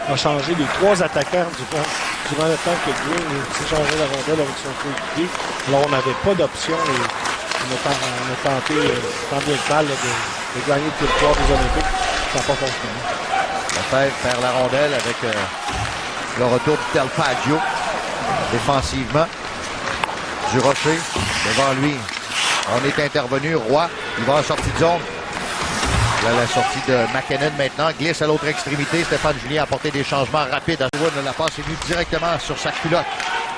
a changé les 3 attaquants durant le temps que Green s'est changé la rondelle avec son coéquipier. Alors, on n'avait pas d'option et on a tenté, tant bien que mal, de gagner le territoire des Olympiques. Ça n'a pas fonctionné. Lefebvre perd la rondelle avec le retour de Del Faggio défensivement. Durocher devant lui. On est intervenu. Roy, il va en sortie de zone. Là, la sortie de McKinnon maintenant. Glisse à l'autre extrémité. Stéphane Julien a apporté des changements rapides. La passe est venue directement sur sa culotte.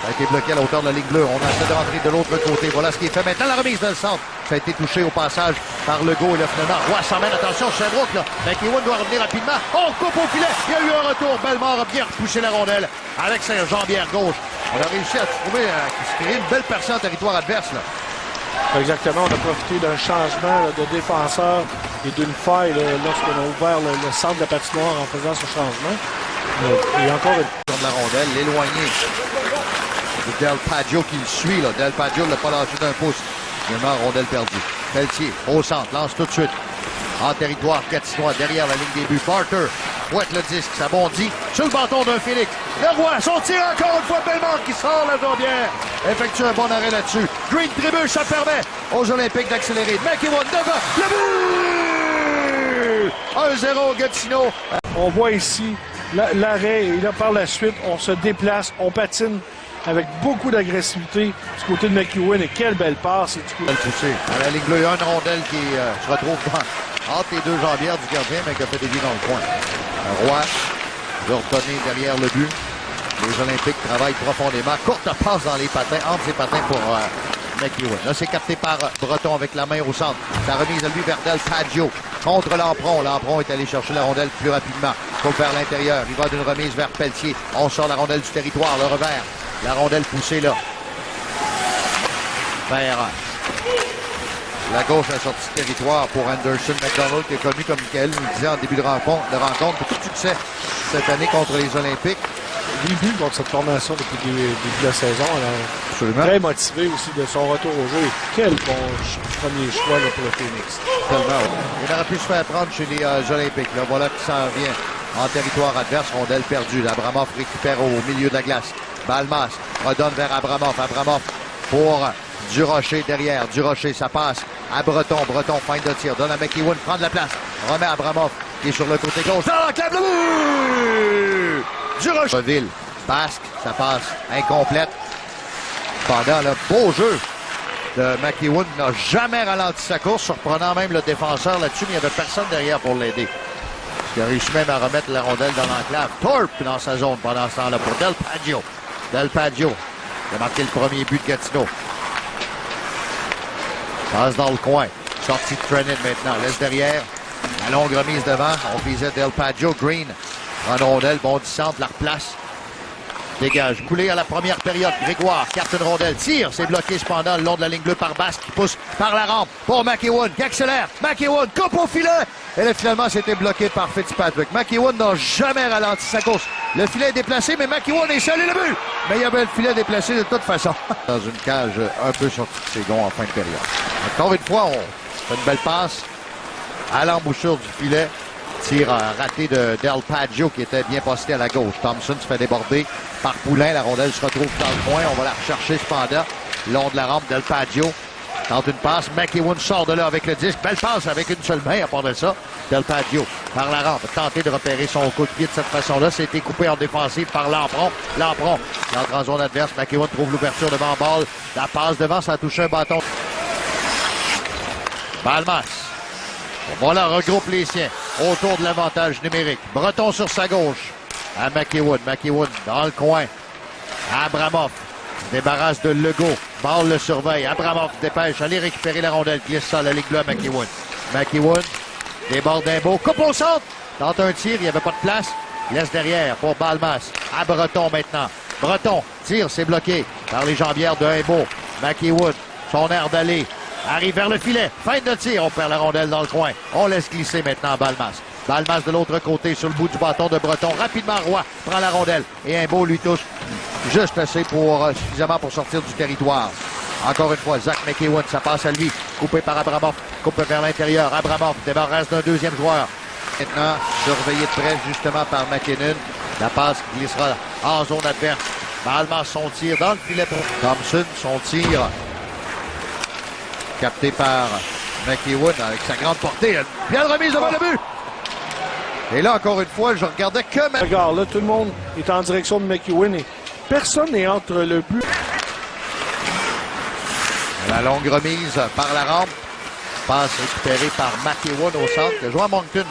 Ça a été bloqué à la hauteur de la ligne bleue. On essaie de rentrer de l'autre côté. Voilà ce qui est fait maintenant. La remise dans le centre. Ça a été touché au passage par Legault. Et là, finalement, Roy s'emmène. Attention, Sherbrooke, là. McEwen doit revenir rapidement. On coupe au filet. Il y a eu un retour. Bellemare a bien repoussé la rondelle avec sa jambière gauche. On a réussi à trouver, se créer une belle percée en territoire adverse, là. Exactement. On a profité d'un changement de défenseur et d'une faille lorsqu'on a ouvert le centre de la patinoire en faisant ce changement. Et encore une de la rondelle, l'éloigné. C'est Del Faggio qui le suit, là. Del Faggio ne l'a pas lâché d'un pouce. Finalement, rondelle perdue. Pelletier, au centre, lance tout de suite. En territoire catinois, derrière la ligne des buts. Carter fouette le disque, ça bondit sur le bâton d'un Félix. Le Roy, son tir encore une fois, Bellemare qui sort la jambière. Effectue un bon arrêt là-dessus. Green trébuche, ça permet aux Olympiques d'accélérer. McEwen devant, le but! 1-0 Gatineau. On voit ici l'arrêt et là par la suite, on se déplace, on patine avec beaucoup d'agressivité du côté de McEwen et quelle belle passe. À la ligne bleue, il y a une rondelle qui se retrouve entre les deux jambières du gardien, mais qui a fait des billes dans le coin. Roy veut redonner derrière le but. Les Olympiques travaillent profondément. Courte passe dans les patins, entre ses patins pour McEwen. Là, c'est capté par Breton avec la main au centre. Sa remise à lui vers Del Faggio contre Lampron. Lampron est allé chercher la rondelle plus rapidement. Coupe vers l'intérieur. Il va d'une remise vers Pelletier. On sort la rondelle du territoire, le revers. La rondelle poussée là. Vers la gauche, la sortie de territoire pour Anderson McDonald, qui est connu comme Michael nous disait en début de rencontre. Beaucoup de succès cette année contre les Olympiques. J'ai vu contre cette formation depuis le début de la saison. Alors, absolument. Très motivé aussi de son retour au jeu. Et quel bon premier choix là, pour le Phoenix. Tellement. Il aurait pu se faire prendre chez les Olympiques. Là, voilà qui s'en vient en territoire adverse. Rondelle perdue. Abramov récupère au milieu de la glace. Balmas redonne vers Abramov. Abramov pour Durocher derrière. Durocher, ça passe à Breton. Breton, fin de tir. Donne à McEwen, prend de la place. Remet Abramov qui est sur le côté gauche. Dans l'enclave, le but! Durocher. Ville, Basque, ça passe incomplète. Pendant le beau jeu de McEwen, n'a jamais ralenti sa course, surprenant même le défenseur là-dessus, mais il n'y avait personne derrière pour l'aider. Il a réussi même à remettre la rondelle dans l'enclave. Thorpe dans sa zone pendant ce temps-là pour Del Faggio. Del Faggio qui a marqué le premier but de Gatineau. Passe dans le coin. Sortie de Trennan maintenant. Laisse derrière. La longue remise devant. On visait Del Faggio. Green. En rondelle. Bon du centre. La replace. Dégage. Coulé à la première période. Grégoire. Carte une rondelle. Tire. C'est bloqué cependant le long de la ligne bleue par Basque qui pousse par la rampe pour McEwen qui accélère. McEwen coupe au filet. Et là, finalement, c'était bloqué par Fitzpatrick. McEwen n'a jamais ralenti sa course. Le filet est déplacé, mais McEwen est seul et le but. Mais il y avait le filet déplacé de toute façon. Dans une cage un peu sortie de ses gonds en fin de période. Encore une fois, on fait une belle passe à l'embouchure du filet. Tir raté de Del Faggio qui était bien posté à la gauche. Thompson se fait déborder par Poulain. La rondelle se retrouve dans le coin. On va la rechercher cependant. Long de la rampe, Del Faggio tente une passe. McEwen sort de là avec le disque. Belle passe avec une seule main à part de ça. Del Faggio par la rampe. Tenter de repérer son coup de pied de cette façon-là. C'était coupé en défensive par Lampron. Lampron entre en zone adverse. McEwen trouve l'ouverture devant balle. La passe devant, ça a touché un bâton. Balmas. Voilà, regroupe les siens autour de l'avantage numérique. Breton sur sa gauche à McEwen. McEwen dans le coin. Abramov débarrasse de Legault. Balle le surveille. Abramov dépêche. Allez récupérer la rondelle. Glisse ça à la ligne bleue à McEwen. McEwen déborde d'un beau. Coupe au centre. Tente un tir. Il n'y avait pas de place. Laisse derrière pour Balmas. À Breton maintenant. Breton tire. C'est bloqué par les jambières de Imbeau. McEwen. Son air d'aller. Arrive vers le filet. Fin de tir. On perd la rondelle dans le coin. On laisse glisser maintenant Balmas. Balmas de l'autre côté sur le bout du bâton de Breton. Rapidement, Roy prend la rondelle. Et Imbeau lui touche juste assez suffisamment pour sortir du territoire. Encore une fois, Zach McEwen, ça passe à lui. Coupé par Abramov. Coupé vers l'intérieur. Abramov débarrasse d'un deuxième joueur. Maintenant, surveillé de près justement par McKinnon. La passe qui glissera en zone adverse. Malmas son tir dans le filet pour Thompson. Son tir capté par McEwen avec sa grande portée. Bien remise devant le but. Et là, encore une fois, je regardais que... Regarde, là, tout le monde est en direction de McEwen et personne n'est entre le but. La longue remise par la rampe. Passe récupérée par McEwen au centre. Il a joué à Moncton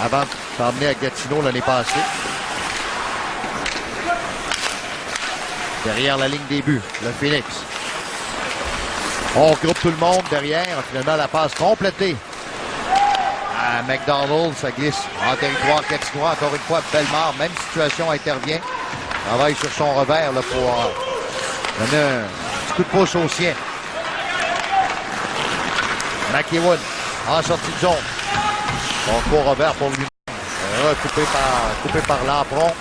avant de s'emmener à Gatineau l'année passée. Derrière la ligne des buts, le Phoenix. On regroupe tout le monde derrière. Finalement, la passe complétée à McDonald. Ça glisse en territoire gatinois. Encore une fois, Bellemare, même situation, intervient. Travaille sur son revers là, pour donner un petit coup de pouce au sien. McEwen en sortie de zone. Son court revers pour lui. Coupé par Lampron.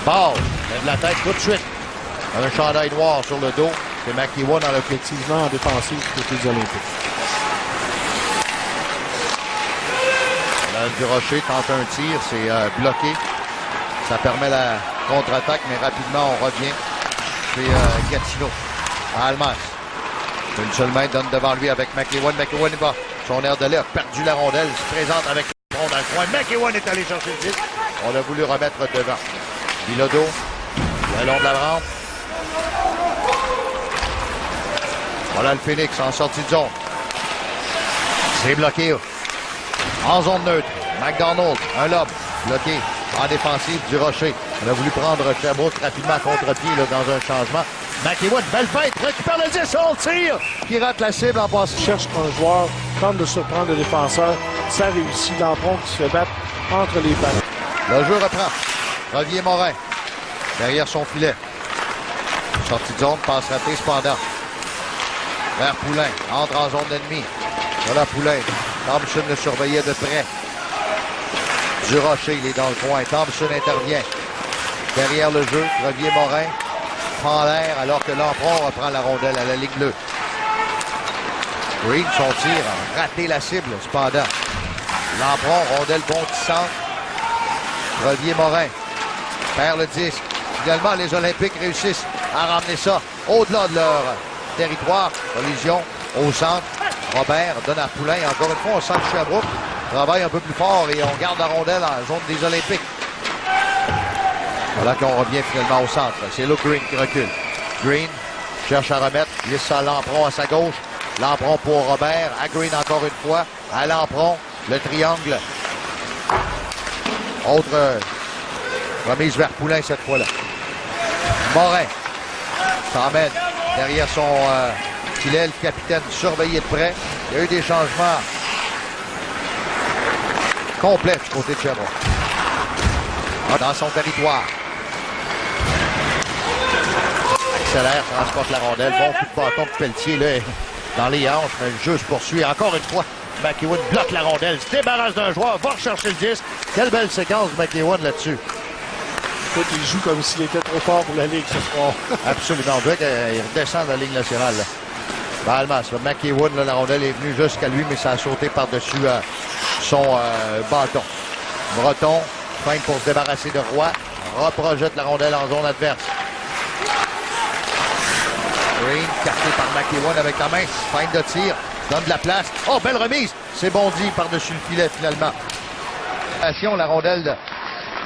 Ball. Lève la tête tout de suite. Un chandail noir sur le dos. C'est McEwen dans Effectivement en défensive côté des Olympiques. Là, Durocher tente un tir. C'est bloqué. Ça permet la contre-attaque, mais rapidement, on revient. C'est Gatineau. Almas. Une seule main donne devant lui avec McEwen. McEwen va. Son air de lait a perdu la rondelle. Se présente avec le front dans le coin. McEwen est allé chercher le disque. On a voulu remettre devant. Bilodeau. Le long de la rampe. Voilà le Phoenix en sortie de zone. C'est bloqué. En zone neutre. McDonald. Un lob. Bloqué. En défensive du Rocher. On a voulu prendre Sherbrooke rapidement à contre-pied là, dans un changement. McEwen, belle fête, récupère le 10, on tire, qui rate la cible en passant. Cherche un joueur, tente de surprendre le défenseur. Ça réussit. Lampron qui se fait battre entre les balles. Le jeu reprend. Revier Morin. Derrière son filet. Sortie de zone, passe ratée cependant. Vers Poulain. Entre en zone d'ennemi. Voilà Poulain. Thompson le surveillait de près. Durocher, il est dans le coin. Thompson intervient. Derrière le jeu, Revier Morin prend l'air alors que Lampron reprend la rondelle à la ligne bleue. Green, son tir a raté la cible, cependant. Lampron, rondelle bondissante. Revier Morin perd le disque. Finalement, les Olympiques réussissent à ramener ça au-delà de leur territoire. Collision au centre. Robert donne à Poulain. Encore une fois, on sent que Sherbrooke travaille un peu plus fort et on garde la rondelle en zone des Olympiques. Voilà qu'on revient finalement au centre. C'est Luke Green qui recule. Green cherche à remettre. Glisse à Lampron à sa gauche. Lampron pour Robert. À Green encore une fois. À Lampron. Le triangle. Autre remise vers Poulain cette fois-là. Morin s'emmène derrière son filet. Le capitaine surveillé de près. Il y a eu des changements complets du côté de Sherbrooke. Dans son territoire. Accélère, transporte la rondelle. Bon coup de bâton de Pelletier là, dans les hanches, mais le jeu se poursuit. Encore une fois, McEwen bloque la rondelle, se débarrasse d'un joueur, va rechercher le disque. Quelle belle séquence de McEwen là-dessus. Écoute, il joue comme s'il était trop fort pour la Ligue ce soir. Absolument. On dirait qu'il redescend de la Ligue nationale. Là. Balmas, McEwen, là, la rondelle est venue jusqu'à lui, mais ça a sauté par-dessus son bâton. Breton feinte pour se débarrasser de Roy. Reprojette la rondelle en zone adverse. Green, capté par McEwen avec la main. Feinte de tir. Donne de la place. Oh, belle remise. C'est bondi par-dessus le filet, finalement. La rondelle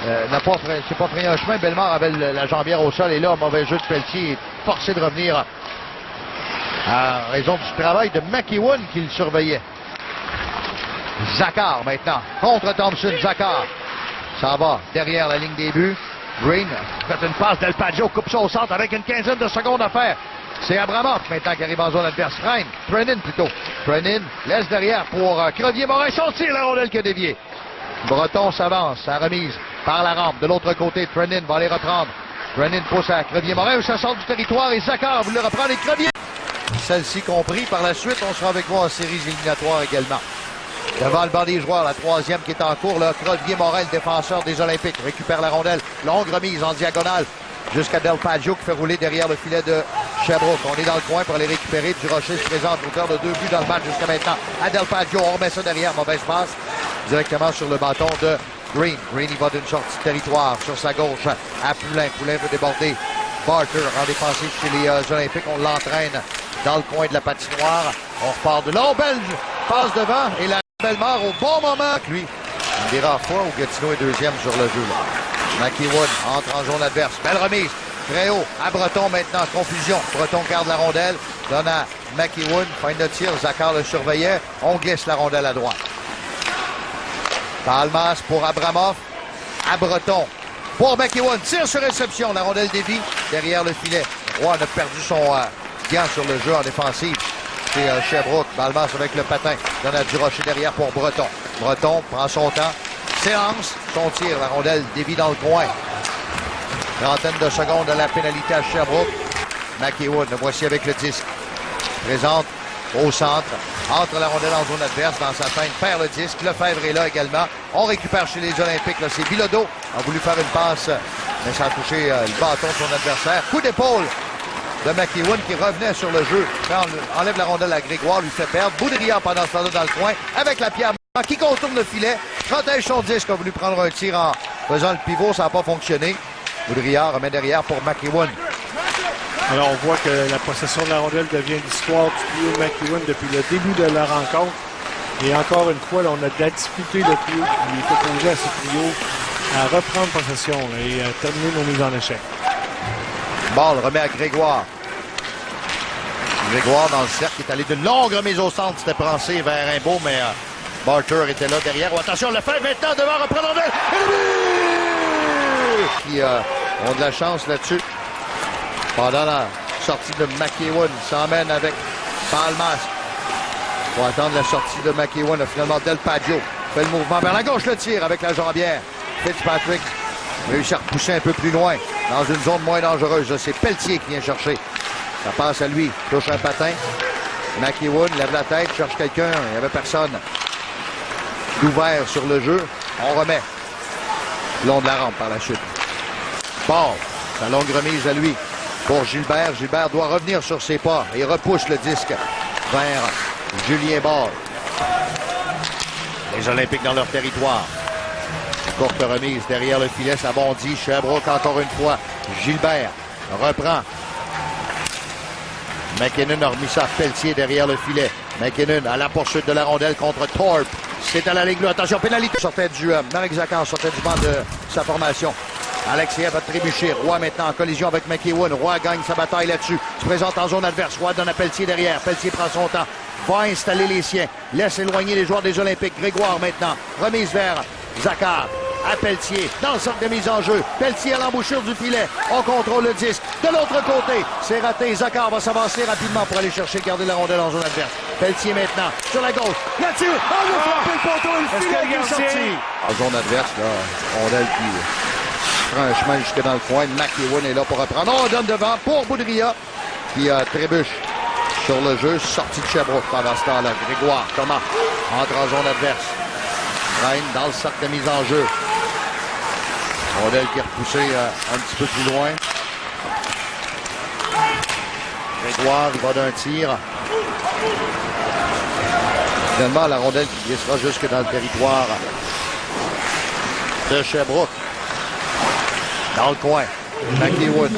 n'a pas pris un chemin. Bellemare avait la jambière au sol. Et là, mauvais jeu de Pelletier. Est forcé de revenir en raison du travail de McEwen qui le surveillait. Zakar, maintenant. Contre Thompson, Zakar. Ça va derrière la ligne des buts. Green fait une passe d'Elpaggio, coupe ça au centre avec une quinzaine de secondes à faire. C'est Abramoff maintenant qui arrive en zone adverse. Trenin plutôt. Trenin laisse derrière pour Crevier Morin. Son tir, la rondelle qui a dévié. Breton s'avance, sa remise par la rampe. De l'autre côté, Trenin va les reprendre. Trenin pousse à Crevier Morin où ça sort du territoire et Zakar voulait reprendre les Crevier. Celle-ci compris. Par la suite, on sera avec vous en séries éliminatoires également. Devant le banc des joueurs, la troisième qui est en cours, là, Crevier Morin, le défenseur des Olympiques, récupère la rondelle. Longue remise en diagonale jusqu'à Del Paggio qui fait rouler derrière le filet de Sherbrooke. On est dans le coin pour aller récupérer. Durocher se présente, auteur de 2 buts dans le match jusqu'à maintenant. À Del Paggio, on remet ça derrière. Mauvaise passe directement sur le bâton de Green. Green, il va d'une sortie de territoire sur sa gauche à Poulin. Poulin veut déborder. Barker en défensive chez les Olympiques. On l'entraîne dans le coin de la patinoire. On repart de là. Belge passe devant et la Bellemare au bon moment. Lui, une des rares fois où Gatineau est deuxième sur le jeu. McEwen entre en zone adverse. Belle remise. Très haut à Breton maintenant. Confusion. Breton garde la rondelle. Donne à McEwen. Fin de tir. Zachar le surveillait. On glisse la rondelle à droite. Palmas pour Abramov. À Breton. Pour McEwen. Tire sur réception. La rondelle dévie derrière le filet. Roy a perdu son gant sur le jeu en défensive. C'est Sherbrooke. Palmas avec le patin. Donne à Durocher derrière pour Breton. Breton prend son temps. Séance. Son tir. La rondelle dévie dans le coin. Trentaine de secondes à la pénalité à Sherbrooke. McEwen, le voici avec le disque. Présente au centre. Entre la rondelle en zone adverse dans sa chaîne. Perd le disque. Lefebvre est là également. On récupère chez les Olympiques. Là, c'est Bilodeau. A voulu faire une passe, mais ça a touché le bâton de son adversaire. Coup d'épaule de McEwen qui revenait sur le jeu. On enlève la rondelle à Grégoire, lui fait perdre. Boudria pendant ce temps-là dans le coin avec la pierre qui contourne le filet. Protège son disque. A voulu prendre un tir en faisant le pivot. Ça n'a pas fonctionné. Boudria remet derrière pour McEwen. Alors, on voit que la possession de la rondelle devient l'histoire du trio McEwen depuis le début de la rencontre. Et encore une fois, là, on a de la difficulté le trio qui est opposé à ce trio à reprendre possession et à terminer nos mises en échec. Ball remet à Grégoire. Grégoire dans le cercle est allé d'une longue remise au centre. C'était pensé vers Rimbaud, mais Barker était là derrière. Oh, attention, le fait maintenant devant reprendre la rondelle. Qui ont de la chance là-dessus. Pendant la sortie de McEwen, s'emmène avec Palmas. Il faut attendre la sortie de McEwen. Finalement, Del Paggio fait le mouvement vers la gauche, le tir avec la jambière. Fitzpatrick réussit à repousser un peu plus loin, dans une zone moins dangereuse. C'est Pelletier qui vient chercher. Ça passe à lui, touche un patin. McEwen lève la tête, cherche quelqu'un. Il n'y avait personne d'ouvert sur le jeu. On remet le long de la rampe par la chute. Ball, sa longue remise à lui. Pour Gilbert. Gilbert doit revenir sur ses pas et repousse le disque vers Julien Ball. Les Olympiques dans leur territoire. Courte remise derrière le filet, ça bondit. Sherbrooke encore une fois. Gilbert reprend. McKinnon a remis ça à Pelletier derrière le filet. McKinnon à la poursuite de la rondelle contre Thorpe. C'est à la ligne bleue. Attention, pénalité. Sortait du Marek Zachar sortait du banc de sa formation. Alexiev a trébuché. Roy maintenant en collision avec McEwen. Roy gagne sa bataille là-dessus. Se présente en zone adverse. Roy donne à Pelletier derrière. Pelletier prend son temps. Va installer les siens. Laisse éloigner les joueurs des Olympiques. Grégoire maintenant. Remise vers Zachar. À Pelletier. Dans le centre de mise en jeu. Pelletier à l'embouchure du filet. On contrôle le disque. De l'autre côté. C'est raté. Zachar va s'avancer rapidement pour aller chercher garder la rondelle en zone adverse. Pelletier maintenant. Sur la gauche. La tire. On va frapper le poteau. Le filet qui est sorti. En zone adverse, là. Rondelle qui prend un chemin jusque dans le coin. McEwen est là pour reprendre. On donne devant pour Boudria qui trébuche sur le jeu. Sortie de Sherbrooke pendant ce temps-là. Grégoire, Thomas entre en zone adverse. Reine dans le cercle de mise en jeu. Rondelle qui est repoussée un petit peu plus loin. Grégoire, il va d'un tir. Finalement, la rondelle qui glissera jusque dans le territoire de Sherbrooke. Dans le coin, McEwen.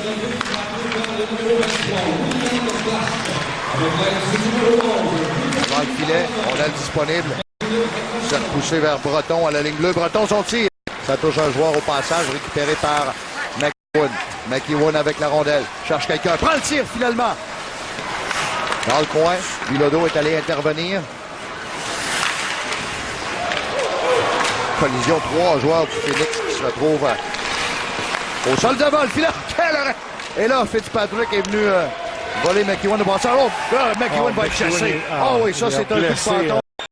Dans le filet, rondelle disponible. Se repoussé vers Breton à la ligne bleue. Breton, son tir. Ça touche un joueur au passage, récupéré par McEwen. McEwen avec la rondelle. Cherche quelqu'un. Prend le tir finalement. Dans le coin, Bilodeau est allé intervenir. Collision, 3 joueurs du Phoenix qui se retrouvent au sol devant le filet. Quel arrêt! Et là, Fitzpatrick est venu voler McEwen de brassard. Oh, là, McEwen va être chassé. Ah oui, ça, c'est un coup de bâton.